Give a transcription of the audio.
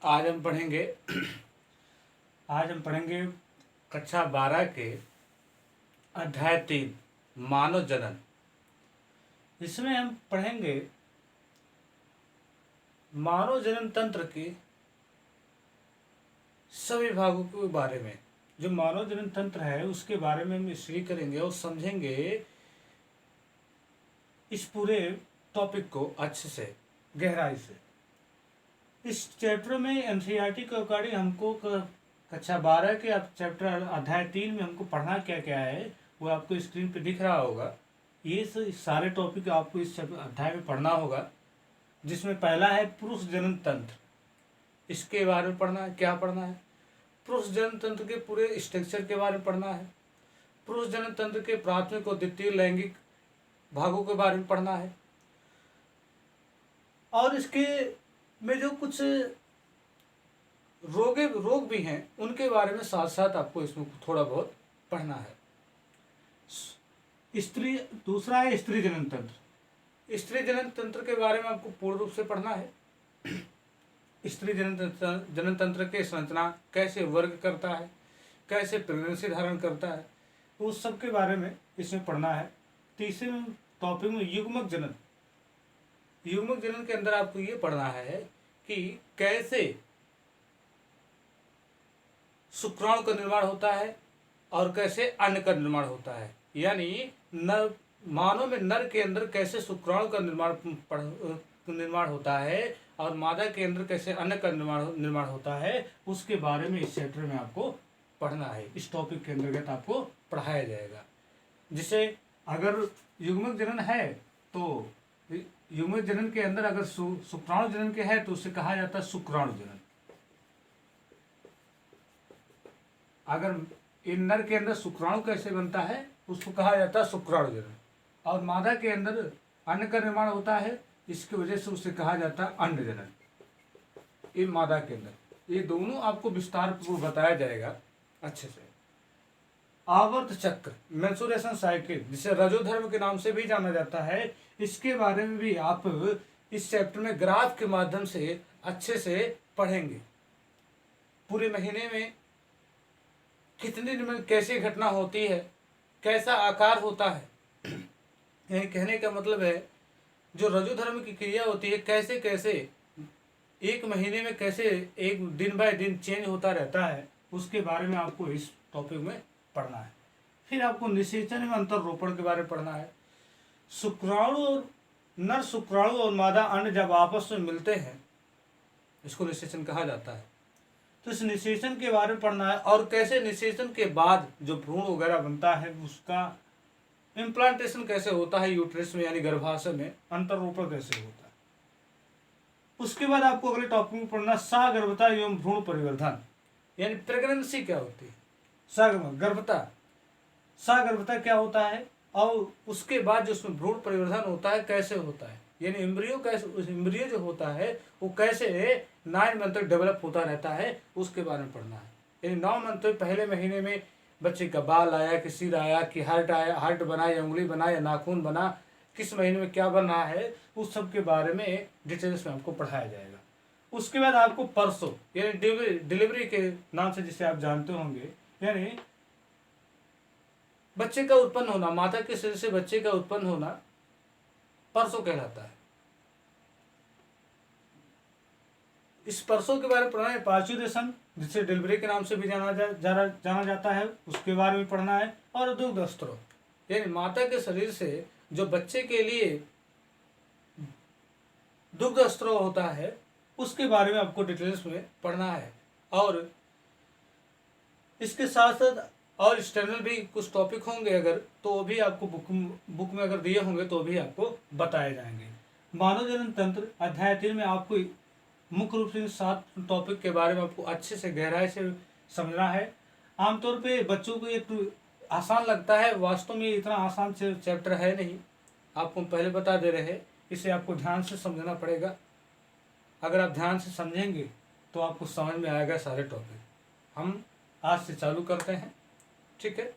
आज हम पढ़ेंगे आज हम पढ़ेंगे कक्षा 12 के अध्याय 3 मानव जनन। इसमें हम पढ़ेंगे मानव जनन तंत्र के सभी भागों के बारे में। जो मानव जनन तंत्र है उसके बारे में हम स्टडी करेंगे और समझेंगे इस पूरे टॉपिक को अच्छे से, गहराई से। इस चैप्टर में एनसीईआरटी के अकॉर्डिंग हमको कक्षा 12 के चैप्टर अध्याय 3 में हमको पढ़ना क्या क्या है वो आपको स्क्रीन पे दिख रहा होगा। ये सारे टॉपिक आपको इस अध्याय में पढ़ना होगा, जिसमें पहला है पुरुष जनन तंत्र। इसके बारे में पढ़ना है। क्या पढ़ना है? पुरुष जनन तंत्र के पूरे स्ट्रक्चर के बारे में पढ़ना है। पुरुष जनन तंत्र के प्राथमिक और द्वितीय लैंगिक भागों के बारे में पढ़ना है, और इसके में जो कुछ रोग भी हैं उनके बारे में साथ साथ आपको इसमें थोड़ा बहुत पढ़ना है। दूसरा है स्त्री जनन तंत्र। स्त्री जनन तंत्र के बारे में आपको पूर्ण रूप से पढ़ना है। स्त्री जनन तंत्र के संरचना कैसे वर्ग करता है, कैसे प्रेगनेंसी धारण करता है, उस सब के बारे में इसमें पढ़ना है। तीसरे टॉपिक में युग्मक जनन। युग्मक जनन के अंदर आपको ये पढ़ना है कि कैसे शुक्राणु का निर्माण होता है और कैसे अन्न का निर्माण होता है। यानी मानव में नर के अंदर कैसे शुक्राणु का निर्माण होता है और मादा के अंदर कैसे अन्न का निर्माण होता है, उसके बारे में इस चैप्टर में आपको पढ़ना है। इस टॉपिक के अंतर्गत आपको पढ़ाया जाएगा। जिसे अगर युग्मक जनन है तो युग्मक जनन के अंदर अगर शुक्राणु जनन के है तो उसे कहा जाता है शुक्राणु जनन। अगर इन नर के अंदर शुक्राणु कैसे बनता है उसको कहा जाता है शुक्राणु जनन, और मादा के अंदर अन्न का निर्माण होता है, इसकी वजह से उसे कहा जाता है अंड जनन। इन मादा के अंदर ये दोनों आपको विस्तार पूर्वक बताया जाएगा अच्छे से। आवर्त चक्र, मेंस्ट्रुएशन साइकिल, जिसे रजोधर्म के नाम से भी जाना जाता है, इसके बारे में भी आप इस चैप्टर में ग्राफ के माध्यम से अच्छे से पढ़ेंगे। पूरे महीने में कितने दिन में कैसी घटना होती है, कैसा आकार होता है। यही कहने का मतलब है जो रजोधर्म की क्रिया होती है कैसे कैसे एक महीने में कैसे एक दिन बाय दिन चेंज होता रहता है, उसके बारे में आपको इस टॉपिक में पढ़ना है। फिर आपको निषेचन एवं अंतरोपण के बारे में पढ़ना है। शुक्राणु और नर शुक्राणु और मादा अंड जब आपस में मिलते हैं, इसको निषेचन कहा जाता है। तो इस निषेचन के बारे में पढ़ना है, और कैसे निषेचन के बाद जो भ्रूण वगैरह बनता है उसका इम्प्लांटेशन कैसे होता है यूट्रस में, यानी गर्भाशय में अंतरोपण कैसे होता है। उसके बाद आपको अगले टॉपिक में पढ़ना सगर्भता एवं भ्रूण परिवर्धन, यानी प्रेगनेंसी क्या होती है, सगर्भता क्या होता है, और उसके बाद जो उसमें भ्रूण परिवर्धन होता है कैसे होता है, यानी एम्ब्रियो जो होता है वो कैसे 9 मंथ तक डेवलप होता रहता है, उसके बारे में पढ़ना है। यानी 9 मंथ तक पहले महीने में बच्चे का बाल आया कि सिर आया कि हार्ट बना या उंगली बना या नाखून बना, किस महीने में क्या बन रहा है, उस सब के बारे में डिटेल्स में आपको पढ़ाया जाएगा। उसके बाद आपको परसों, यानी डिलीवरी के नाम से जिसे आप जानते होंगे, यानी बच्चे का उत्पन्न होना, माता के शरीर से बच्चे का उत्पन्न होना परसों कहलाता है। इस परसों के बारे में पढ़ना है। पार्चुरेशन, जिसे डिलीवरी के नाम से भी जाना जाता है, उसके बारे में पढ़ना है। और दुग्ध स्त्रोत, यानी माता के शरीर से जो बच्चे के लिए दुग्ध स्त्रोत होता है, उसके बारे में आपको डिटेल्स में पढ़ना है। और इसके साथ साथ और एक्सटर्नल भी कुछ टॉपिक होंगे अगर, तो वो भी आपको बुक में अगर दिए होंगे तो भी आपको बताए जाएंगे। मानव जनन तंत्र अध्याय 3 में आपको मुख्य रूप से 7 टॉपिक के बारे में आपको अच्छे से गहराई से समझना है। आमतौर पे बच्चों को एक आसान लगता है, वास्तव में इतना आसान चैप्टर है नहीं, आपको पहले बता दे रहे हैं। इसे आपको ध्यान से समझना पड़ेगा। अगर आप ध्यान से समझेंगे तो आपको समझ में आएगा सारे टॉपिक। हम आज से चालू करते हैं, ठीक है।